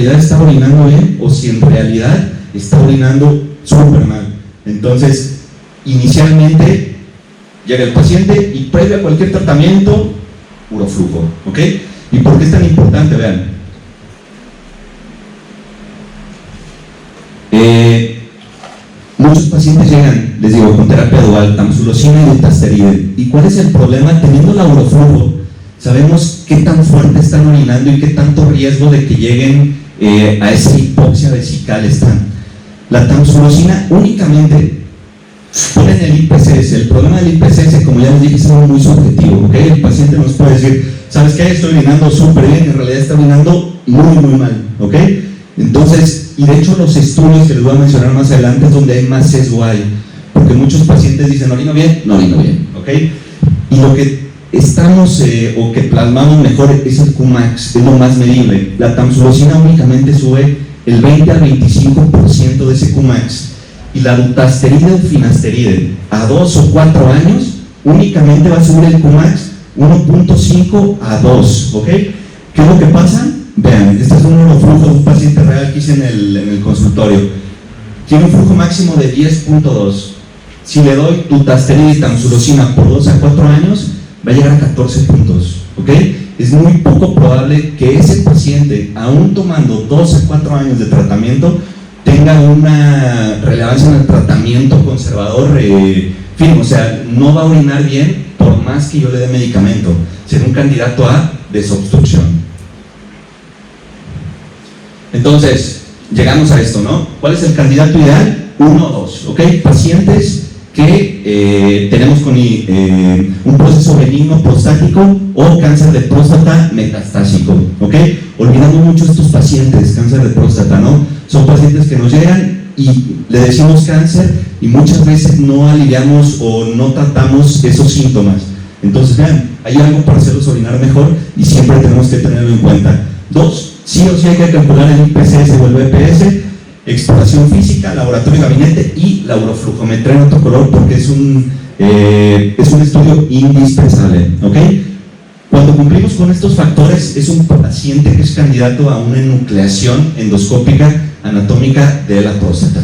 realidad está orinando bien o si en realidad está orinando súper mal. Entonces, inicialmente llega el paciente y previo a cualquier tratamiento, uroflujo, ¿ok? ¿Y por qué es tan importante? Vean. Muchos pacientes llegan, les digo, con terapia dual, tamsulosina y dutasteride. ¿Y cuál es el problema? Teniendo la uroflujo, sabemos qué tan fuerte están orinando y qué tanto riesgo de que lleguen a esa hipoxia vesical están. La tamsulosina únicamente ponen el IPCS. El problema del IPCS, como ya les dije, es algo muy subjetivo, ¿ok? El paciente nos puede decir, ¿sabes qué? Estoy orinando súper bien, en realidad está orinando muy, muy mal, ¿ok? Entonces, y de hecho los estudios que les voy a mencionar más adelante es donde hay más sesgo hay, porque muchos pacientes dicen, ¿orino bien? No orino bien, ¿ok? Y lo que estamos, o que plasmamos mejor es el Qmax, es lo más medible. La tamsulosina únicamente sube el 20 al 25% de ese Qmax, y la dutasteride o finasteride a 2 o 4 años únicamente va a subir el Qmax 1.5 a 2, ¿ok? ¿Qué es lo que pasa? Vean, este es un uroflujo de un paciente real que hice en el consultorio. Tiene un flujo máximo de 10.2. Si le doy dutasteride y tamsulosina por 2 a 4 años, va a llegar a 14 puntos, ¿ok? Es muy poco probable que ese paciente, aún tomando 2 a 4 años de tratamiento, tenga una relevancia en el tratamiento conservador firme, o sea, no va a orinar bien por más que yo le dé medicamento, será un candidato a desobstrucción. Entonces, llegamos a esto, ¿no? ¿Cuál es el candidato ideal? 1 o 2, ¿ok? Pacientes que tenemos con un proceso benigno prostático o cáncer de próstata metastásico, ¿ok? Olvidamos mucho estos pacientes, cáncer de próstata, ¿no? Son pacientes que nos llegan y le decimos cáncer y muchas veces no aliviamos o no tratamos esos síntomas. Entonces, vean, hay algo para hacerlos orinar mejor y siempre tenemos que tenerlo en cuenta. 2, sí o sí hay que calcular el IPCS o el BPS, exploración física, laboratorio de gabinete y la uroflujometría en otro color porque es un estudio indispensable, ¿ok? Cuando cumplimos con estos factores es un paciente que es candidato a una enucleación endoscópica anatómica de la próstata.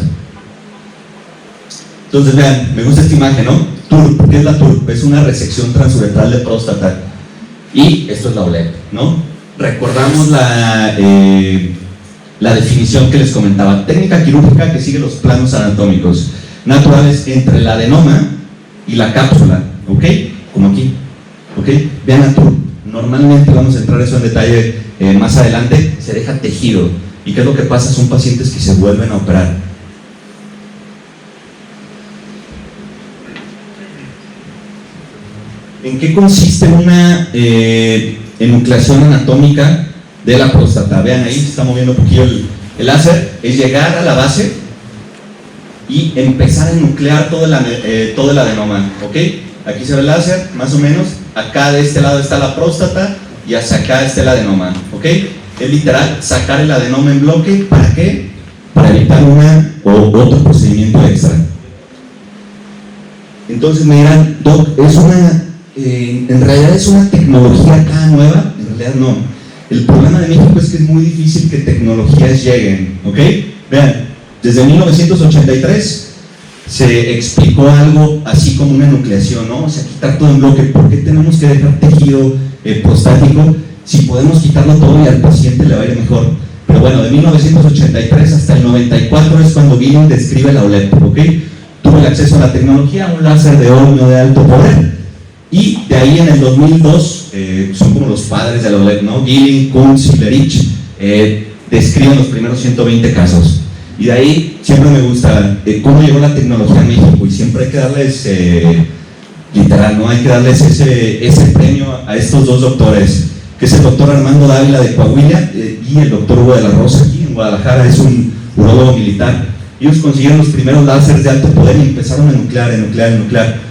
Entonces vean, me gusta esta imagen, ¿no? TURP, ¿qué es la TURP? Es una resección transuretral de próstata y esto es la OLED, ¿no? Recordamos la definición que les comentaba, técnica quirúrgica que sigue los planos anatómicos naturales entre el adenoma y la cápsula, ¿ok? Como aquí, ¿ok? Vean la TURP, normalmente vamos a entrar eso en detalle más adelante, se deja tejido, ¿y qué es lo que pasa? Son pacientes que se vuelven a operar. ¿En qué consiste una enucleación anatómica de la próstata? Vean ahí, se está moviendo un poquillo el láser, es llegar a la base y empezar a enuclear todo el adenoma, ¿ok? Aquí se ve el láser, más o menos, acá de este lado está la próstata y hacia acá está el adenoma, ¿ok? Es literal, sacar el adenoma en bloque, ¿para qué? Para evitar otro procedimiento extra. Entonces me dirán, Doc, en realidad es una tecnología acá nueva, en realidad no. El problema de México es que es muy difícil que tecnologías lleguen, ¿ok? Vean, desde 1983 se explicó algo así como una enucleación, ¿no? O sea, quitar todo en bloque. ¿Por qué tenemos que dejar tejido prostático si podemos quitarlo todo y al paciente le va a ir mejor? Pero bueno, de 1983 hasta el 94 es cuando Gilling describe la OLED, ¿ok? Tuvo el acceso a la tecnología, un láser de horno de alto poder, y de ahí en el 2002 son como los padres de la OLED, ¿no? Gilling, Kunz y Lerich describen los primeros 120 casos. Y de ahí siempre me gusta cómo llegó la tecnología a México, y siempre hay que darles, literal, ¿no? Hay que darles ese premio a estos dos doctores, que es el doctor Armando Dávila de Coahuila y el doctor Hugo de la Rosa aquí en Guadalajara, es un urólogo militar. Ellos consiguieron los primeros láseres de alto poder y empezaron a enuclear.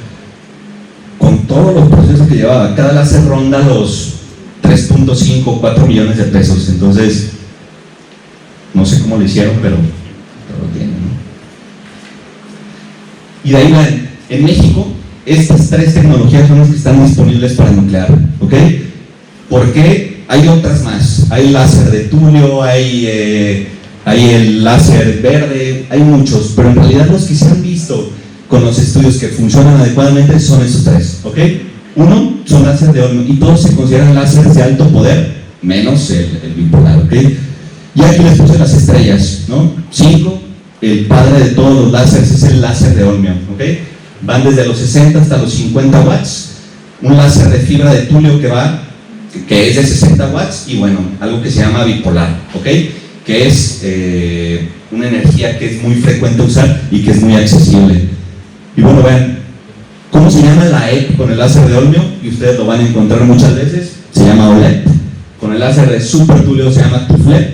Con todos los procesos que llevaba, cada láser ronda los 3.5 o 4 millones de pesos. Entonces, no sé cómo lo hicieron, pero lo tienen, ¿no? Y de ahí, en México, estas 3 tecnologías son las que están disponibles para nuclear, ¿ok? ¿Por qué? Hay otras más. hay láser de tulio, hay el láser verde, hay muchos, pero en realidad los que se han visto con los estudios que funcionan adecuadamente son esos tres, ¿ok? Uno son láser de olmio y todos se consideran láseres de alto poder, menos el bipolar, ¿ok? Y aquí les puse las estrellas, ¿no? 5, el padre de todos los láseres es el láser de olmio, ¿ok? Van desde los 60 hasta los 50 watts, un láser de fibra de tulio que es de 60 watts y bueno, algo que se llama bipolar, ¿ok? Que es una energía que es muy frecuente usar y que es muy accesible. Y bueno, vean, ¿cómo se llama la EP con el láser de olmio? Y ustedes lo van a encontrar muchas veces, se llama OLED. Con el láser de super tulio se llama TUFLED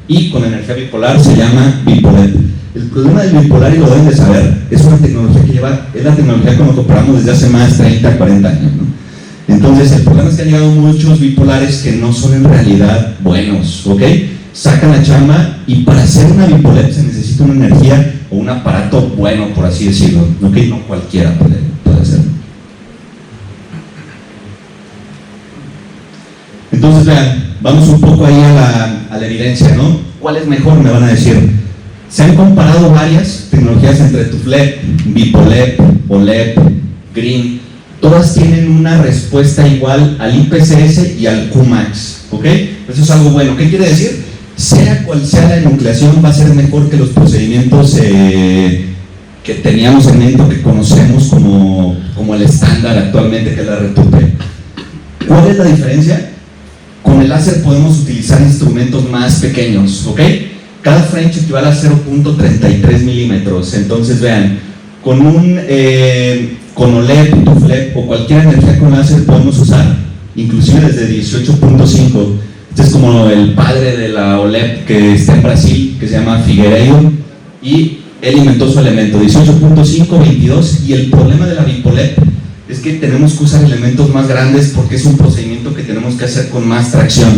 y con energía bipolar se llama BIPOLED. El problema del bipolar, y lo deben de saber, es una tecnología es la tecnología con la que operamos desde hace más de 30, 40 años, ¿no? Entonces, el problema es que han llegado muchos bipolares que no son en realidad buenos, ¿ok? Sacan la chamba y para hacer una BIPOLED se necesita una energía o un aparato bueno, por así decirlo, ¿ok? No cualquiera puede hacerlo. Entonces, vean, vamos un poco ahí a la evidencia, ¿no? ¿Cuál es mejor? Me van a decir. Se han comparado varias tecnologías entre TUFLED, BIPOLED, OLED, Green. Todas tienen una respuesta igual al IPCS y al Qmax, ¿ok? Eso es algo bueno. ¿Qué quiere decir? Sea cual sea la enucleación, va a ser mejor que los procedimientos que teníamos en mente, que conocemos como el estándar actualmente, que es la RTP. ¿Cuál es la diferencia? Con el láser podemos utilizar instrumentos más pequeños, ¿ok? Cada French equivale a 0.33 milímetros. Entonces, vean, con OLED, TUFLED o cualquier energía con láser podemos usar, inclusive desde 18.5. Este es como el padre de la OLED que está en Brasil, que se llama Figueiredo, y él inventó su elemento, 18.5, 22, y el problema de la BIPOLED es que tenemos que usar elementos más grandes porque es un procedimiento que tenemos que hacer con más tracción.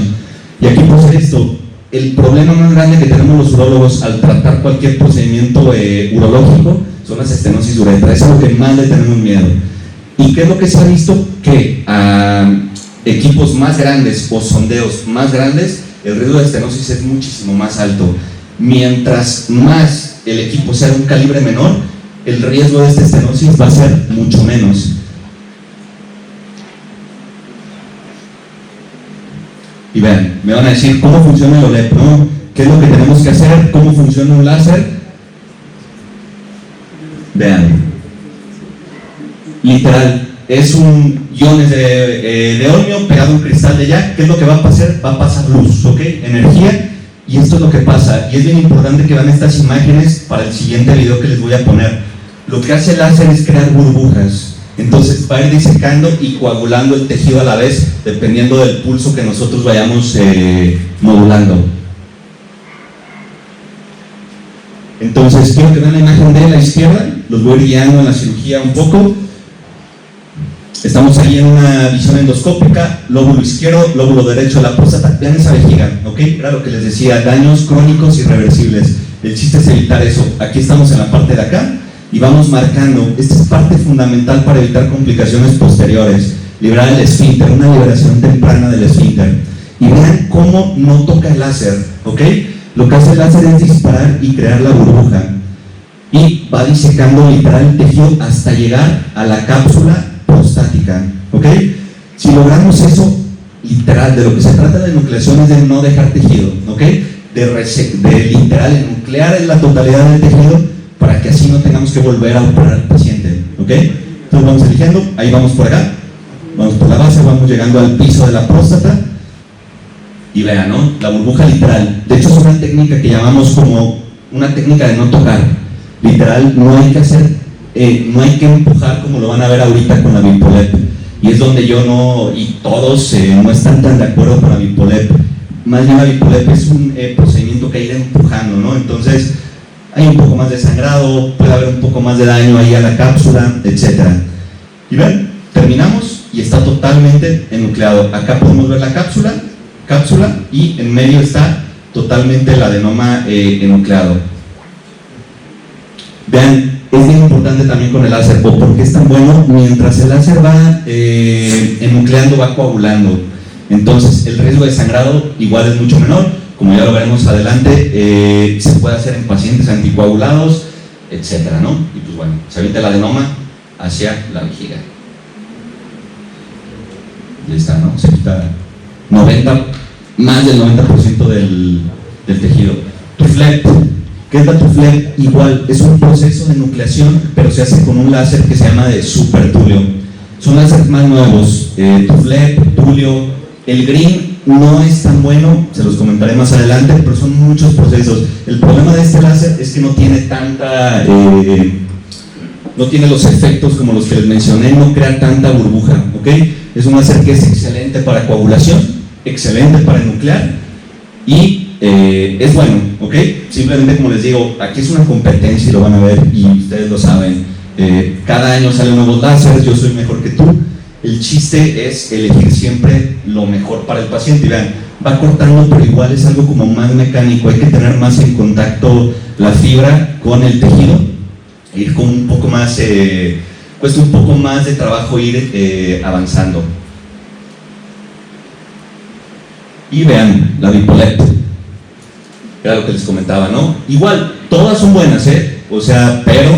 Y aquí puse esto. El problema más grande que tenemos los urólogos al tratar cualquier procedimiento urológico son las estenosis de uretra. Es lo que más le tenemos miedo. ¿Y qué es lo que se ha visto? Que a equipos más grandes o sondeos más grandes, el riesgo de estenosis es muchísimo más alto. Mientras más el equipo sea de un calibre menor, el riesgo de esta estenosis va a ser mucho menos. Y vean, me van a decir cómo funciona el OLED, ¿no? ¿Qué es lo que tenemos que hacer? ¿Cómo funciona un láser? Vean, literal, es un iones de olmio pegado a un cristal de Jack. ¿Qué es lo que va a pasar? Va a pasar luz, ¿ok? Energía, y esto es lo que pasa. Y es bien importante que vean estas imágenes para el siguiente video que les voy a poner. Lo que hace el láser es crear burbujas. Entonces va a ir disecando y coagulando el tejido a la vez, dependiendo del pulso que nosotros vayamos modulando. Entonces quiero que vean la imagen de la izquierda, los voy guiando en la cirugía un poco. Estamos ahí en una visión endoscópica, lóbulo izquierdo, lóbulo derecho de la próstata. Vean esa vejiga, ¿ok? Era lo que les decía, daños crónicos irreversibles. El chiste es evitar eso. Aquí estamos en la parte de acá y vamos marcando. Esta es parte fundamental para evitar complicaciones posteriores. Liberar el esfínter, una liberación temprana del esfínter. Y vean cómo no toca el láser, ¿ok? Lo que hace el láser es disparar y crear la burbuja. Y va disecando literal el tejido hasta llegar a la cápsula prostática, ¿ok? Si logramos eso, literal, de lo que se trata de nucleación es de no dejar tejido, ¿ok? De literal enuclear en la totalidad del tejido para que así no tengamos que volver a operar al paciente, ¿ok? Entonces vamos eligiendo, ahí vamos por acá, vamos por la base, vamos llegando al piso de la próstata y vean, ¿no? La burbuja literal. De hecho es una técnica que llamamos como una técnica de no tocar. Literal, no hay que hacer, no hay que empujar como lo van a ver ahorita con la BIPOLED. Y es donde yo no, y todos no están tan de acuerdo con la BIPOLED. Más bien la BIPOLED es un procedimiento que hay de empujando, ¿no? Entonces hay un poco más de sangrado, puede haber un poco más de daño ahí a la cápsula, etc. Y ven, terminamos y está totalmente enucleado. Acá podemos ver la cápsula y en medio está totalmente el adenoma enucleado. Vean, es bien importante también con el láser, porque es tan bueno, mientras el láser va enucleando, va coagulando. Entonces, el riesgo de sangrado igual es mucho menor, como ya lo veremos adelante, se puede hacer en pacientes anticoagulados, etcétera, ¿no? Y pues bueno, se avienta el adenoma hacia la vejiga. Ya está, ¿no? Se quita más del 90% del tejido. Tuflep. ¿Qué es la Tuflep? Igual, es un proceso de nucleación, pero se hace con un láser que se llama de supertulio. Son láseres más nuevos, Tuflep, Tulio. El green no es tan bueno, se los comentaré más adelante, pero son muchos procesos. El problema de este láser es que no tiene no tiene los efectos como los que les mencioné, no crea tanta burbuja, ¿ok? Es un láser que es excelente para coagulación, excelente para nuclear y es bueno, ¿ok? Simplemente como les digo, aquí es una competencia y lo van a ver y ustedes lo saben. Cada año salen nuevos láseres, yo soy mejor que tú. El chiste es elegir siempre lo mejor para el paciente y vean, va cortando pero igual es algo como más mecánico, hay que tener más en contacto la fibra con el tejido, ir con un poco más, cuesta un poco más de trabajo ir avanzando. Y vean, la Bipolep, era lo que les comentaba, ¿no? Igual, todas son buenas, o sea, pero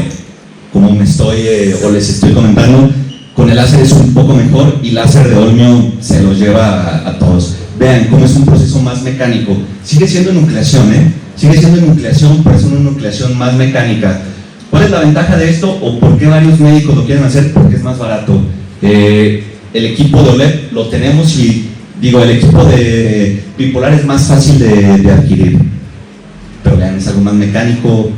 como o les estoy comentando, con el láser es un poco mejor y láser de Olmio se los lleva a todos. Vean cómo es un proceso más mecánico. Sigue siendo nucleación, sigue siendo nucleación, pero es una nucleación más mecánica. ¿Cuál es la ventaja de esto o por qué varios médicos lo quieren hacer? Porque es más barato. El equipo de OLEP lo tenemos y digo, el equipo de bipolar es más fácil de adquirir. Pero vean, es algo más mecánico,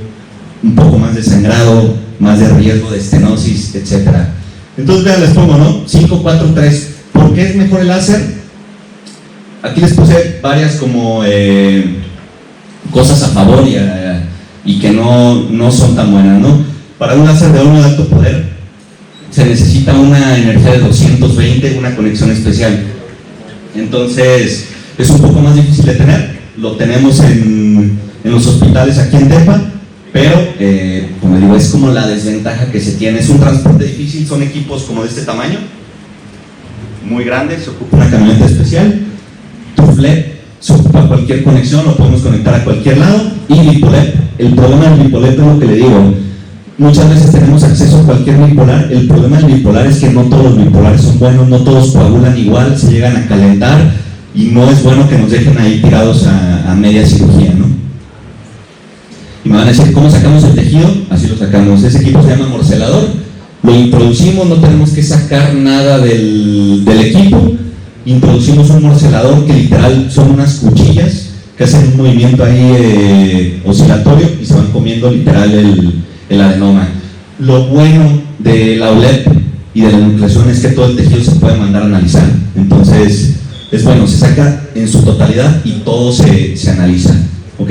un poco más de sangrado, más de riesgo de estenosis, etcétera. Entonces vean, les pongo, ¿no? 5, 4, 3. ¿Por qué es mejor el láser? Aquí les puse varias como cosas a favor y que no son tan buenas, ¿no? Para un láser de Olmio de alto poder se necesita una energía de 220, una conexión especial. Entonces es un poco más difícil de tener. Lo tenemos en los hospitales aquí en Tepa, pero como digo, es como la desventaja que se tiene. Es un transporte difícil, son equipos como de este tamaño, muy grandes, se ocupa una camioneta especial. Tuflep se ocupa cualquier conexión, lo podemos conectar a cualquier lado. Y Bipolep, el problema del Bipolep es lo que le digo, muchas veces tenemos acceso a cualquier bipolar. El problema del bipolar es que no todos los bipolares son buenos, no todos coagulan igual, se llegan a calentar y no es bueno que nos dejen ahí tirados a media cirugía, ¿no? Y me van a decir, ¿cómo sacamos el tejido? Así lo sacamos. Ese equipo se llama morcelador, lo introducimos, no tenemos que sacar nada del equipo. Introducimos un morcelador que literal son unas cuchillas que hacen un movimiento ahí oscilatorio y se van comiendo literal el adenoma. Lo bueno de la OLEP y de la nucleación es que todo el tejido se puede mandar a analizar. Entonces, es bueno, se saca en su totalidad y todo se analiza. ¿Ok?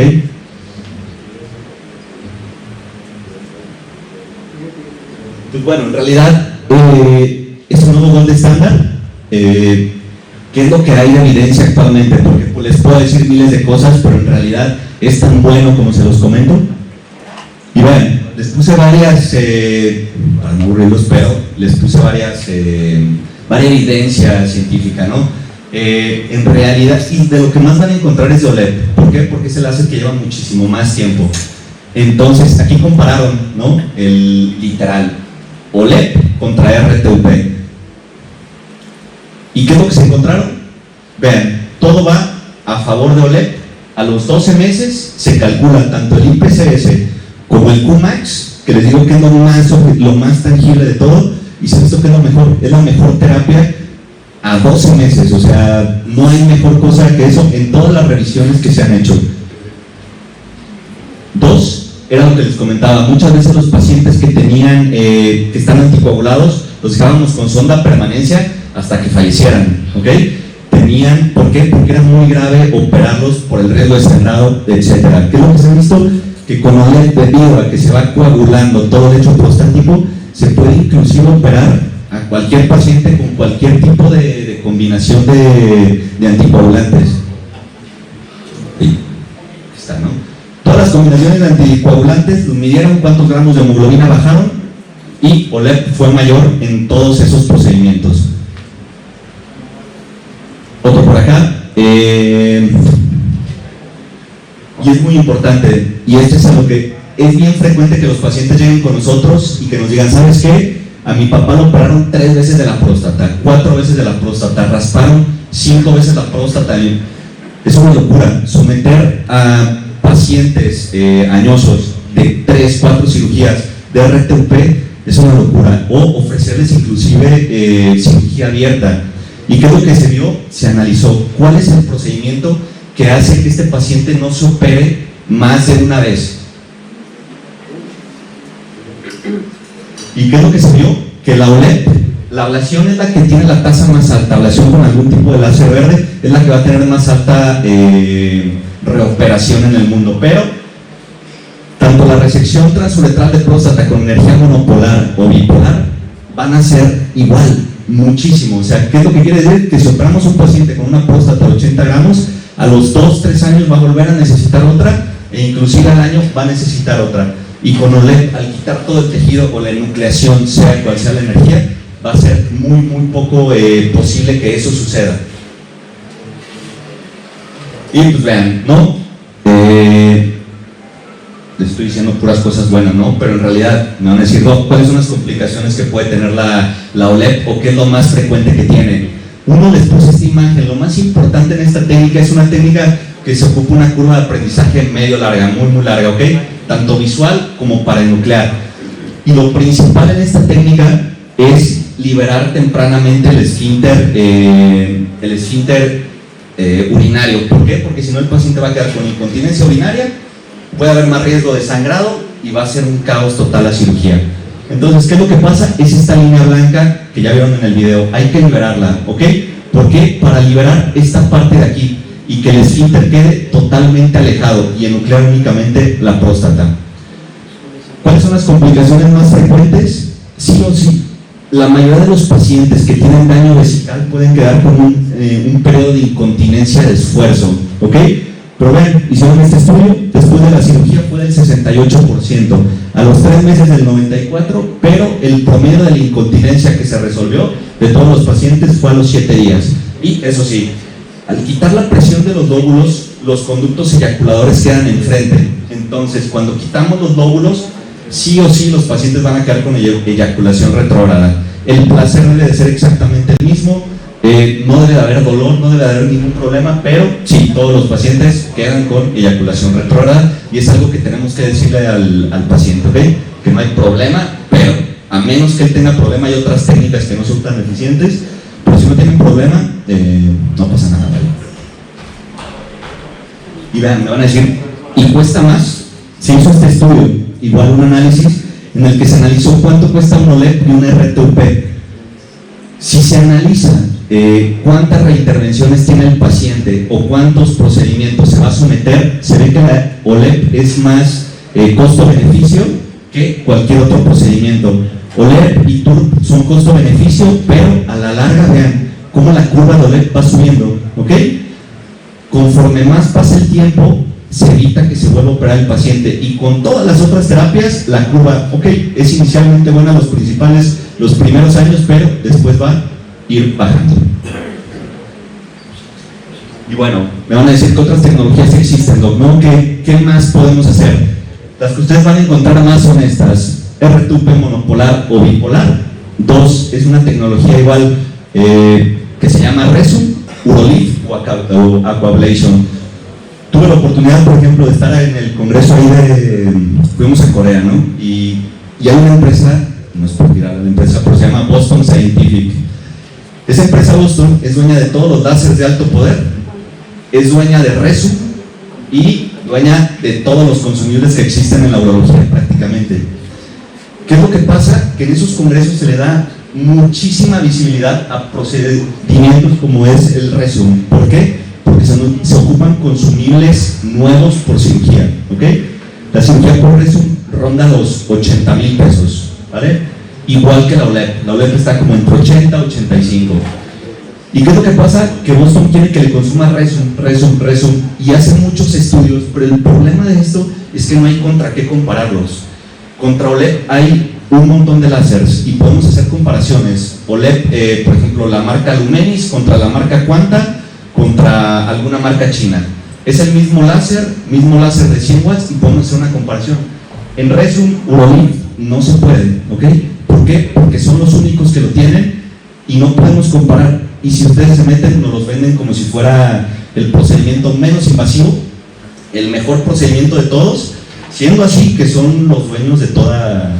Pues bueno, en realidad es un nuevo gold estándar. ¿Qué es lo que hay de evidencia actualmente? Porque pues, les puedo decir miles de cosas, pero en realidad es tan bueno como se los comento. Y vean, les puse varias, para no aburrirlos, pero les puse varias evidencia científica, ¿no? En realidad, y de lo que más van a encontrar es de OLEP. ¿Por qué? Porque es el láser que lleva muchísimo más tiempo. Entonces, aquí compararon, ¿no? El literal OLEP contra RTUP. ¿Y qué es lo que se encontraron? Vean, todo va a favor de OLEP. A los 12 meses se calcula tanto el IPCS como el Qmax, que les digo que es lo más tangible de todo, y se ha visto que es la mejor terapia a 12 meses. O sea, no hay mejor cosa que eso en todas las revisiones que se han hecho. 2, era lo que les comentaba, muchas veces los pacientes que tenían, que están anticoagulados, los dejábamos con sonda permanencia hasta que fallecieran, ¿ok? ¿Por qué? Porque era muy grave operarlos por el riesgo de sangrado, etcétera. ¿Qué es lo que se ha visto? Que con OLEP, debido a que se va coagulando todo el hecho prostático, se puede inclusive operar a cualquier paciente con cualquier tipo de combinación de anticoagulantes. Ahí está, ¿no? Todas las combinaciones de anticoagulantes midieron cuántos gramos de hemoglobina bajaron y OLEP fue mayor en todos esos procedimientos. Otro por muy importante, y esto es algo que es bien frecuente que los pacientes lleguen con nosotros y que nos digan, ¿sabes qué? A mi papá lo operaron 3 veces de la próstata, 4 veces de la próstata, rasparon 5 veces la próstata. Es una locura. Someter a pacientes añosos de 3, 4 cirugías de RTUP es una locura, o ofrecerles inclusive cirugía abierta. ¿Y qué es lo que se vio? Se analizó cuál es el procedimiento que hace que este paciente no se opere más de una vez. ¿Y qué es lo que se vio? Que la OLEP, la ablación es la que tiene la tasa más alta, ablación con algún tipo de láser verde, es la que va a tener más alta reoperación en el mundo, pero tanto la resección transuretral de próstata con energía monopolar o bipolar van a ser igual, muchísimo. O sea, ¿qué es lo que quiere decir? Que si operamos a un paciente con una próstata de 80 gramos, a los 2-3 años va a volver a necesitar otra, e inclusive al año va a necesitar otra. Y con OLEP, al quitar todo el tejido o la enucleación, sea cual sea la energía, va a ser muy poco posible que eso suceda. Y pues vean, ¿no? Les estoy diciendo puras cosas buenas, ¿no? Pero en realidad me van a decir, ¿no? ¿Cuáles son las complicaciones que puede tener la OLEP o qué es lo más frecuente que tiene? Uno, les puse esta imagen. Lo más importante en esta técnica es una técnica que se ocupa una curva de aprendizaje medio larga, muy larga, ¿ok? Tanto visual como para enuclear. Y lo principal en esta técnica es liberar tempranamente el esfínter urinario. ¿Por qué? Porque si no el paciente va a quedar con incontinencia urinaria, puede haber más riesgo de sangrado y va a ser un caos total la cirugía. Entonces, ¿qué es lo que pasa? Es esta línea blanca que ya vieron en el video, hay que liberarla, ¿ok? ¿Por qué? Para liberar esta parte de aquí y que el esfínter quede totalmente alejado y enuclear únicamente la próstata. ¿Cuáles son las complicaciones más frecuentes? Sí o sí, la mayoría de los pacientes que tienen daño vesical pueden quedar con un periodo de incontinencia de esfuerzo, ¿ok? Pero ven, hicieron este estudio, después de la cirugía fue del 68%, a los 3 meses del 94%, pero el promedio de la incontinencia que se resolvió de todos los pacientes fue a los 7 días. Y eso sí, al quitar la presión de los lóbulos, los conductos eyaculadores quedan enfrente. Entonces, cuando quitamos los lóbulos, sí o sí los pacientes van a quedar con eyaculación retrógrada. El placer debe de ser exactamente el mismo, no debe de haber dolor, no debe de haber ningún problema, pero sí, todos los pacientes quedan con eyaculación retrógrada y es algo que tenemos que decirle al paciente, ¿ok? Que no hay problema, pero a menos que él tenga problema, hay otras técnicas que no son tan eficientes, pero si no tienen problema, no pasa nada, ¿vale? Y vean, me van a decir, ¿y cuesta más? Se hizo este estudio, igual un análisis en el que se analizó cuánto cuesta un OLEP y un RTUP. Si se analiza cuántas reintervenciones tiene el paciente o cuántos procedimientos se va a someter, se ve que la OLEP es más costo-beneficio que cualquier otro procedimiento. OLEP y TURP son costo-beneficio, pero a la larga vean cómo la curva de OLEP va subiendo, ¿ok? Conforme más pasa el tiempo, se evita que se vuelva a operar el paciente, y con todas las otras terapias la curva, ok, es inicialmente buena los primeros años, pero después va a ir bajando. Y bueno, me van a decir que otras tecnologías existen, Doc, ¿no? ¿Qué más podemos hacer? Las que ustedes van a encontrar más son estas: RTUP monopolar o bipolar. 2 es una tecnología igual que se llama Resum, Urolith o Aquablation. Tuve la oportunidad, por ejemplo, de estar en el congreso ahí fuimos a Corea, ¿no? Y hay una empresa, no es por tirar a la empresa, pero se llama Boston Scientific. Esa empresa Boston es dueña de todos los láseres de alto poder, es dueña de Resum y dueña de todos los consumibles que existen en la urología prácticamente. ¿Qué es lo que pasa? Que en esos congresos se le da muchísima visibilidad a procedimientos como es el Resum. ¿Por qué? Porque se ocupan consumibles nuevos por cirugía, ¿ok? La cirugía por Resum ronda los 80,000 pesos, ¿vale? Igual que la OLEP. La OLEP está como entre 80 y 85. ¿Y qué es lo que pasa? Que Boston quiere que le consuma Resum, y hace muchos estudios, pero el problema de esto es que no hay contra qué compararlos. Contra OLEP hay un montón de láseres y podemos hacer comparaciones. OLEP, por ejemplo, la marca Lumenis contra la marca Quanta contra alguna marca china. Es el mismo láser de 100 watts y podemos hacer una comparación. En Rezum, Urolift no se puede, ¿ok? ¿Por qué? Porque son los únicos que lo tienen y no podemos comparar. Y si ustedes se meten, nos los venden como si fuera el procedimiento menos invasivo, el mejor procedimiento de todos, siendo así que son los dueños de toda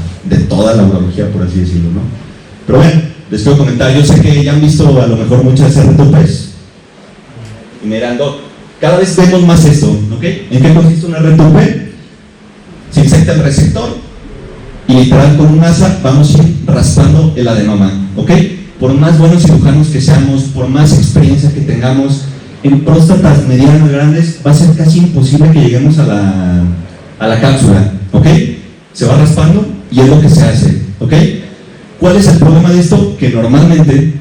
la urología, por así decirlo, ¿no? Pero bueno, les quiero comentar, yo sé que ya han visto a lo mejor muchas RTUPs y me dirán, Doc, cada vez vemos más esto, ¿ok? ¿En qué consiste una RTUP? Se inserta el receptor y literal con un asa vamos a ir raspando el adenoma, ¿ok? Por más buenos cirujanos que seamos, por más experiencia que tengamos, en próstatas medianas grandes va a ser casi imposible que lleguemos a la cápsula, ¿ok? Se va raspando y es lo que se hace, ¿ok? ¿Cuál es el problema de esto? Que normalmente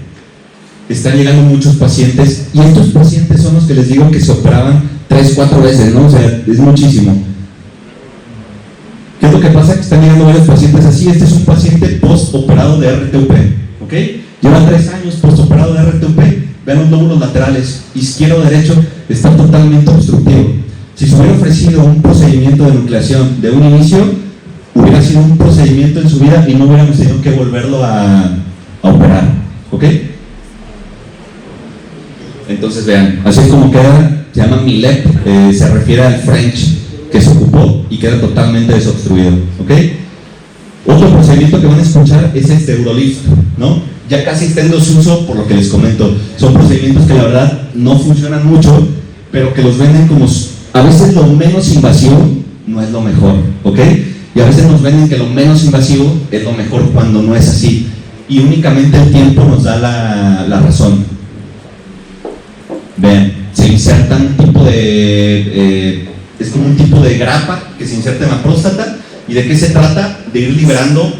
están llegando muchos pacientes y estos pacientes son los que les digo que se operaban 3-4 veces, ¿no? O sea, es muchísimo. ¿Qué es lo que pasa? Que están llegando varios pacientes así. Este es un paciente post-operado de RTUP, ¿ok? Lleva 3 años post-operado de RTUP. Vean los lóbulos laterales, izquierdo, derecho, está totalmente obstructivo. Si se hubiera ofrecido un procedimiento de nucleación de un inicio, hubiera sido un procedimiento en su vida y no hubiéramos tenido que volverlo a operar, ¿ok? Entonces vean, así es como queda, se llama MILEP, se refiere al French que se ocupó y queda totalmente desobstruido, ¿ok? Otro procedimiento que van a escuchar es este Urolift, ¿no? Ya casi está en desuso por lo que les comento. Son procedimientos que la verdad no funcionan mucho, pero que los venden como a veces lo menos invasivo no es lo mejor, ¿ok? Y a veces nos venden que lo menos invasivo es lo mejor cuando no es así. Y únicamente el tiempo nos da la razón. Vean, se insertan un tipo de... es como un tipo de grapa que se inserta en la próstata. ¿Y de qué se trata? De ir liberando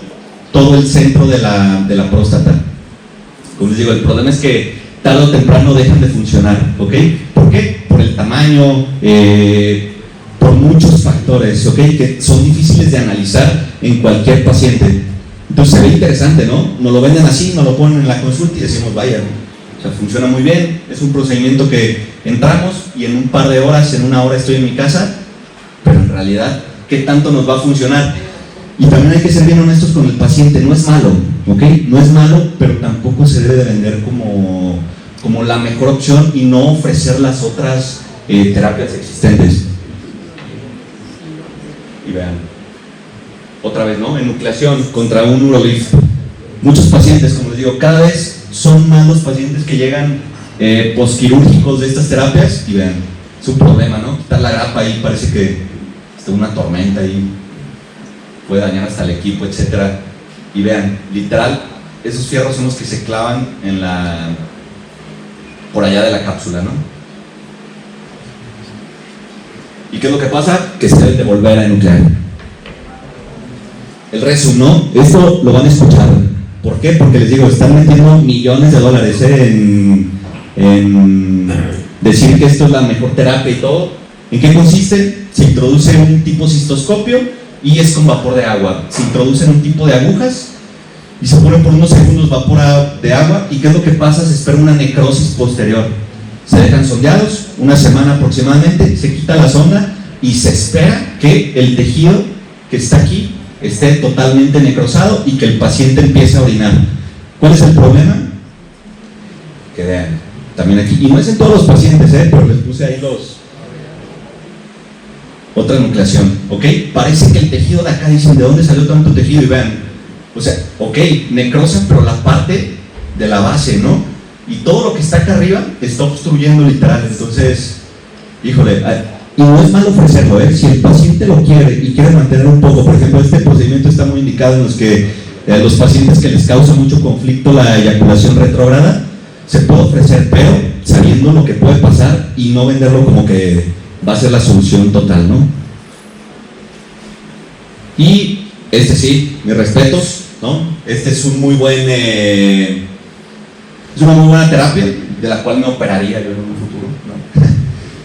todo el centro de la próstata. Como les digo, el problema es que tarde o temprano dejan de funcionar, ¿ok? ¿Por qué? Por el tamaño, por muchos factores, ¿ok? Que son difíciles de analizar en cualquier paciente. Entonces se ve interesante, ¿no? Nos lo venden así, nos lo ponen en la consulta y decimos, vaya, o sea, funciona muy bien, es un procedimiento que entramos y en un par de horas, en una hora estoy en mi casa, pero en realidad, ¿qué tanto nos va a funcionar? Y también hay que ser bien honestos con el paciente, no es malo, ¿ok? No es malo, pero tampoco se debe de vender como la mejor opción y no ofrecer las otras terapias existentes. Y vean, otra vez, ¿no? Enucleación contra un Urolift. Muchos pacientes, como les digo, cada vez son más los pacientes que llegan posquirúrgicos de estas terapias y vean, es un problema, ¿no? Quitar la grapa ahí parece que está una tormenta ahí. Puede dañar hasta el equipo, etcétera. Y vean, literal, esos fierros son los que se clavan en por allá de la cápsula, ¿no? ¿Y qué es lo que pasa? Que se deben de volver a enuclear. El Rezum, ¿no? Esto lo van a escuchar. ¿Por qué? Porque les digo, están metiendo millones de dólares en decir que esto es la mejor terapia y todo. ¿En qué consiste? Se introduce un tipo cistoscopio y es con vapor de agua. Se introducen un tipo de agujas y se pone por unos segundos vapor de agua. ¿Y qué es lo que pasa? Se espera una necrosis posterior. Se dejan sondeados, una semana aproximadamente, se quita la sonda y se espera que el tejido que está aquí esté totalmente necrosado y que el paciente empiece a orinar. ¿Cuál es el problema? Que vean, también aquí, y no es en todos los pacientes, pero les puse ahí otra nucleación, ¿ok? Parece que el tejido de acá, dicen, ¿de dónde salió tanto tejido? Y vean, o sea, ok, necrosa, pero la parte de la base, ¿no? Y todo lo que está acá arriba está obstruyendo literal. Entonces, híjole, y no es malo ofrecerlo, si el paciente lo quiere y quiere mantener un poco, por ejemplo, este procedimiento está muy indicado en los pacientes que les causa mucho conflicto la eyaculación retrógrada, se puede ofrecer, pero sabiendo lo que puede pasar y no venderlo como que va a ser la solución total, ¿no? Y sí, mis respetos, ¿no? Este es un muy buen, es una muy buena terapia de la cual me operaría yo en un futuro, ¿no?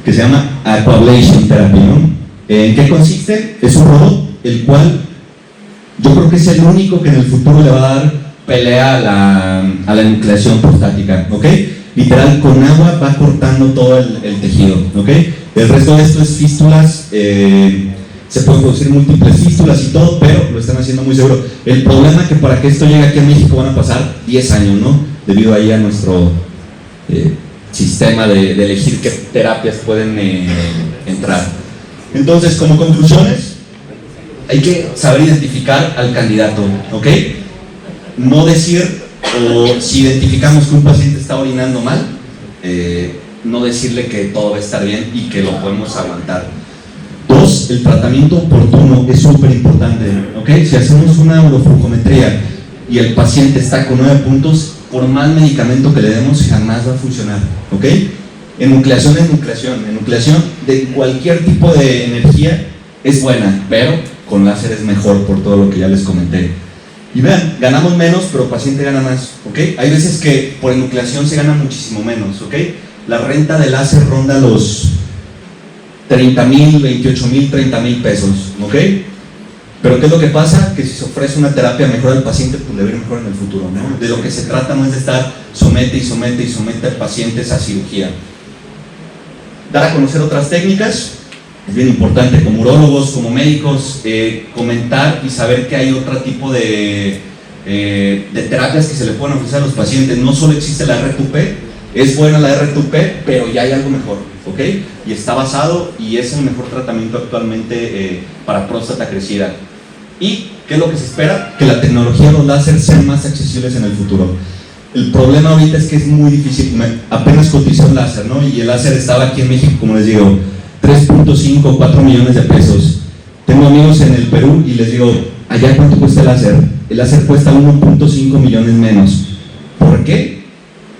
Que se llama Aquablation Therapy, ¿no? ¿En qué consiste? Es un robot el cual yo creo que es el único que en el futuro le va a dar pelea a la enucleación prostática, ¿ok? Literal, con agua va cortando todo el tejido, ¿ok? El resto de esto es fístulas, se pueden producir múltiples fístulas y todo, pero lo están haciendo muy seguro. El problema es que para que esto llegue aquí a México van a pasar 10 años, ¿no? Debido ahí a nuestro sistema de elegir qué terapias pueden entrar. Entonces, como conclusiones, hay que saber identificar al candidato, ¿ok? No decir, o si identificamos que un paciente está orinando mal, no decirle que todo va a estar bien y que lo podemos aguantar. 2, el tratamiento oportuno es súper importante, ¿ok? Si hacemos una uroflujometría y el paciente está con 9 puntos, por más medicamento que le demos, jamás va a funcionar, ¿ok? Enucleación es nucleación. Enucleación de cualquier tipo de energía es buena, pero con láser es mejor por todo lo que ya les comenté. Y vean, ganamos menos, pero el paciente gana más, ¿ok? Hay veces que por enucleación se gana muchísimo menos, ¿ok? La renta de láser ronda los 30,000, 28,000, 30,000 pesos, ¿ok? Pero ¿qué es lo que pasa? Que si se ofrece una terapia mejor al paciente, pues le va a ir mejor en el futuro, ¿no? De lo que se trata no es de estar somete a pacientes a cirugía. Dar a conocer otras técnicas, es bien importante, como urólogos, como médicos, comentar y saber que hay otro tipo de terapias que se le pueden ofrecer a los pacientes. No solo existe la R2P, es buena la R2P, pero ya hay algo mejor, ¿ok? Y está basado y es el mejor tratamiento actualmente para próstata crecida. ¿Y qué es lo que se espera? Que la tecnología de los láseres sean más accesibles en el futuro. El problema ahorita es que es muy difícil. Apenas cotizó un láser, ¿no? Y el láser estaba aquí en México, como les digo, 3.5, 4 millones de pesos. Tengo amigos en el Perú y les digo, ¿allá cuánto cuesta el láser? El láser cuesta 1.5 millones menos. ¿Por qué?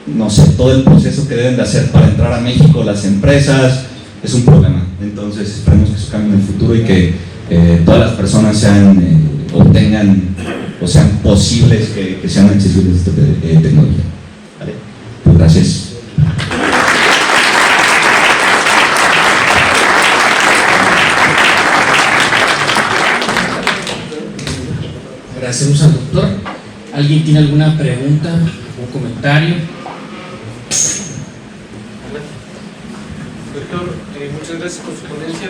No sé, todo el proceso que deben de hacer para entrar a México, las empresas, es un problema. Entonces esperemos que eso cambie en el futuro y que todas las personas obtengan o sean posibles que sean accesibles esta tecnología. ¿Vale? Pues gracias. Agradecemos al doctor. ¿Alguien tiene alguna pregunta o comentario? Doctor, muchas gracias por su ponencia.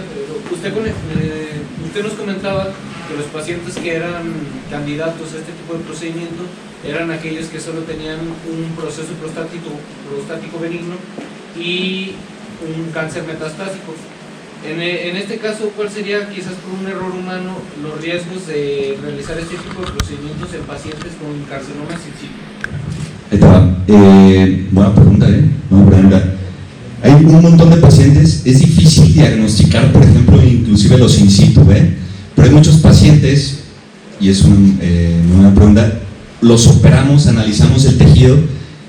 Usted nos comentaba que los pacientes que eran candidatos a este tipo de procedimiento eran aquellos que solo tenían un proceso prostático benigno y un cáncer metastásico. En este caso, ¿cuál sería, quizás por un error humano, los riesgos de realizar este tipo de procedimientos en pacientes con carcinoma in situ? Ahí te va. Buena pregunta, Buena pregunta. Hay un montón de pacientes, es difícil diagnosticar, por ejemplo, inclusive los in situ, pero hay muchos pacientes, y es una buena pregunta, los operamos, analizamos el tejido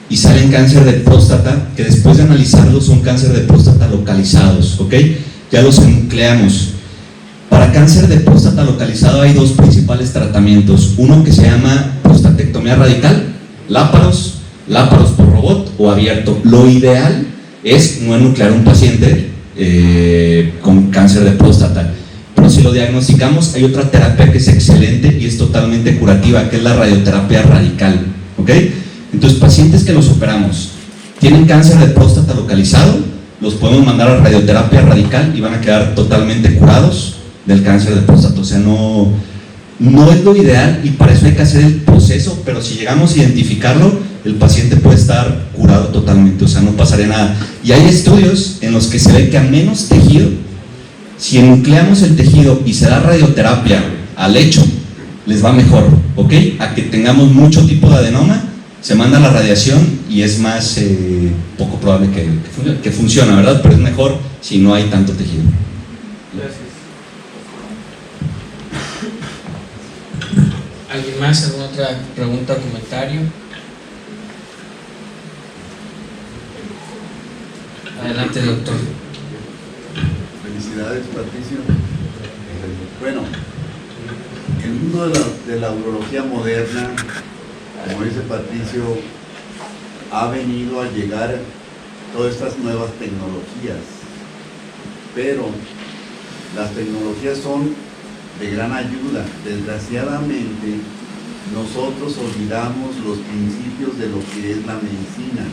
y salen cáncer de próstata, que después de analizarlos son cáncer de próstata localizados, ¿ok? Ya los enucleamos. Para cáncer de próstata localizado hay 2 principales tratamientos, uno que se llama prostatectomía radical, láparos por robot o abierto. Lo ideal es no enuclear un paciente con cáncer de próstata, pero si lo diagnosticamos hay otra terapia que es excelente y es totalmente curativa, que es la radioterapia radical, ¿ok? Entonces, pacientes que los operamos tienen cáncer de próstata localizado, los podemos mandar a radioterapia radical y van a quedar totalmente curados del cáncer de próstata. O sea, no es lo ideal y para eso hay que hacer el proceso, pero si llegamos a identificarlo, el paciente puede estar curado totalmente, o sea, no pasaría nada. Y hay estudios en los que se ve que a menos tejido, si enucleamos el tejido y se da radioterapia al lecho, les va mejor, ¿ok? A que tengamos mucho tipo de adenoma, se manda la radiación y es más poco probable que funcione, ¿verdad? Pero es mejor si no hay tanto tejido. Gracias. ¿Alguien más? ¿Alguna otra pregunta o comentario? Adelante, doctor. Felicidades, Patricio. Bueno, el mundo de la urología moderna, como dice Patricio, ha venido a llegar todas estas nuevas tecnologías, pero las tecnologías son de gran ayuda. Desgraciadamente, nosotros olvidamos los principios de lo que es la medicina,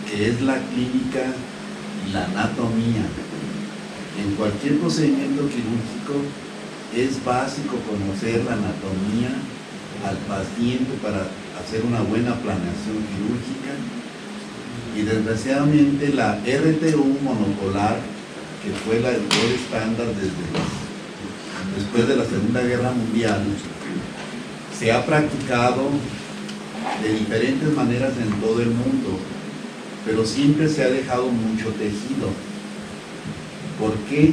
que es la clínica y la anatomía. En cualquier procedimiento quirúrgico es básico conocer la anatomía al paciente para hacer una buena planeación quirúrgica, y desgraciadamente la RTU monopolar, que fue el estándar después de la Segunda Guerra Mundial, se ha practicado de diferentes maneras en todo el mundo, pero siempre se ha dejado mucho tejido. ¿Por qué?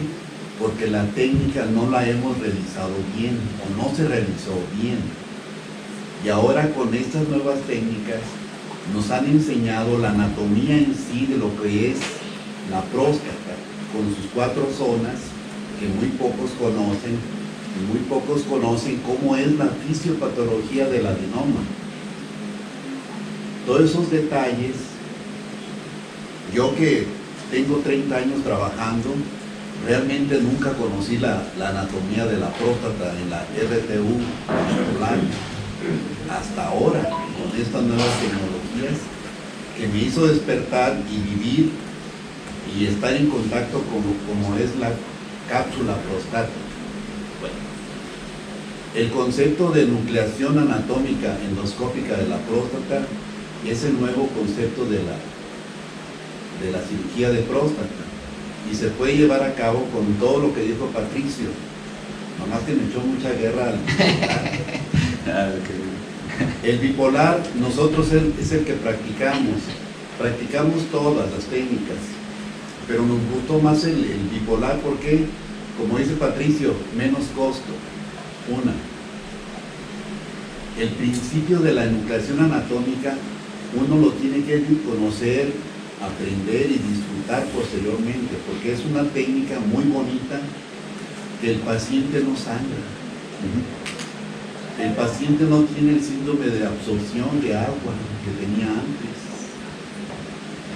Porque la técnica no la hemos realizado bien o no se realizó bien. Y ahora con estas nuevas técnicas nos han enseñado la anatomía en sí de lo que es la próstata, con sus 4 zonas que muy pocos conocen, y muy pocos conocen cómo es la fisiopatología del adenoma. Todos esos detalles, yo que tengo 30 años trabajando, realmente nunca conocí la anatomía de la próstata en la RTU monopolar. Hasta ahora, con estas nuevas tecnologías, que me hizo despertar y vivir y estar en contacto con como es la cápsula prostática. Bueno, el concepto de nucleación anatómica endoscópica de la próstata es el nuevo concepto de la cirugía de próstata, y se puede llevar a cabo con todo lo que dijo Patricio, nomás que me echó mucha guerra al bipolar. El bipolar, nosotros es el que practicamos todas las técnicas, pero nos gustó más el bipolar porque, como dice Patricio, menos costo. El principio de la enucleación anatómica uno lo tiene que conocer, aprender y disfrutar posteriormente, porque es una técnica muy bonita que el paciente no sangra. El paciente no tiene el síndrome de absorción de agua que tenía antes.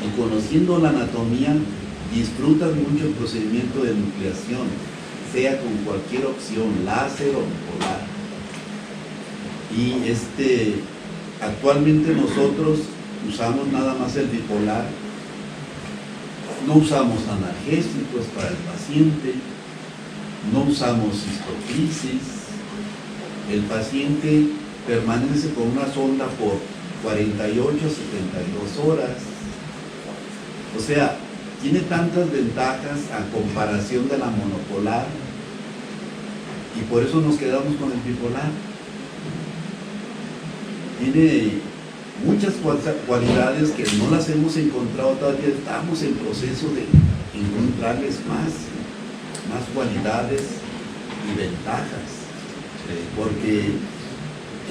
Y conociendo la anatomía, disfrutas mucho el procedimiento de nucleación, sea con cualquier opción, láser o bipolar. Y actualmente nosotros usamos nada más el bipolar, no usamos analgésicos para el paciente, no usamos cistocrisis. El paciente permanece con una sonda por 48 a 72 horas. O sea, tiene tantas ventajas a comparación de la monopolar, y por eso nos quedamos con el bipolar. Tiene muchas cualidades que no las hemos encontrado todavía, estamos en proceso de encontrarles más cualidades y ventajas, porque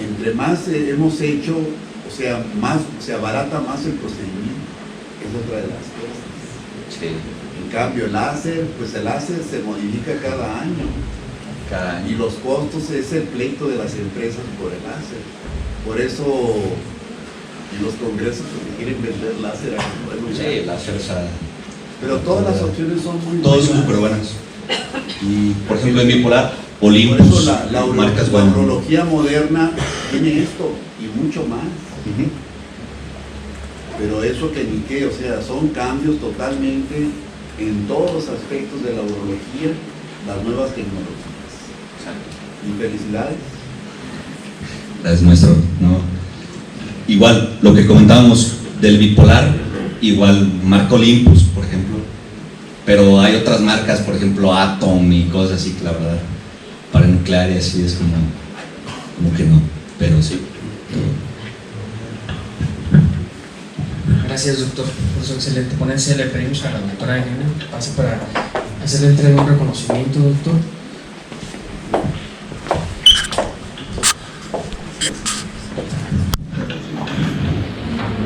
entre más hemos hecho, o sea, más se abarata más el procedimiento, es otra de las cosas. Sí. En cambio el láser se modifica cada año. Y los costos es el pleito de las empresas por el láser. Por eso en los congresos que quieren vender láser Sí, láser. Pero todas las opciones son muy Todos buenas. son súper buenas. Y por ejemplo en bipolar, Por Olympus, eso la marcas buenas. urología moderna tiene esto y mucho más. Pero eso que ni qué, o sea, son cambios totalmente en todos los aspectos de la urología, las nuevas tecnologías. Y felicidades. Es nuestro, ¿no? Igual, lo que comentábamos del bipolar, igual marca Olympus, por ejemplo, pero hay otras marcas, por ejemplo Atom y cosas así, que la verdad, para nuclear y así es como que no, pero sí. Gracias, doctor, por su excelente ponencia. Le pedimos a la doctora Elena que pase para hacerle entrega de un reconocimiento, doctor.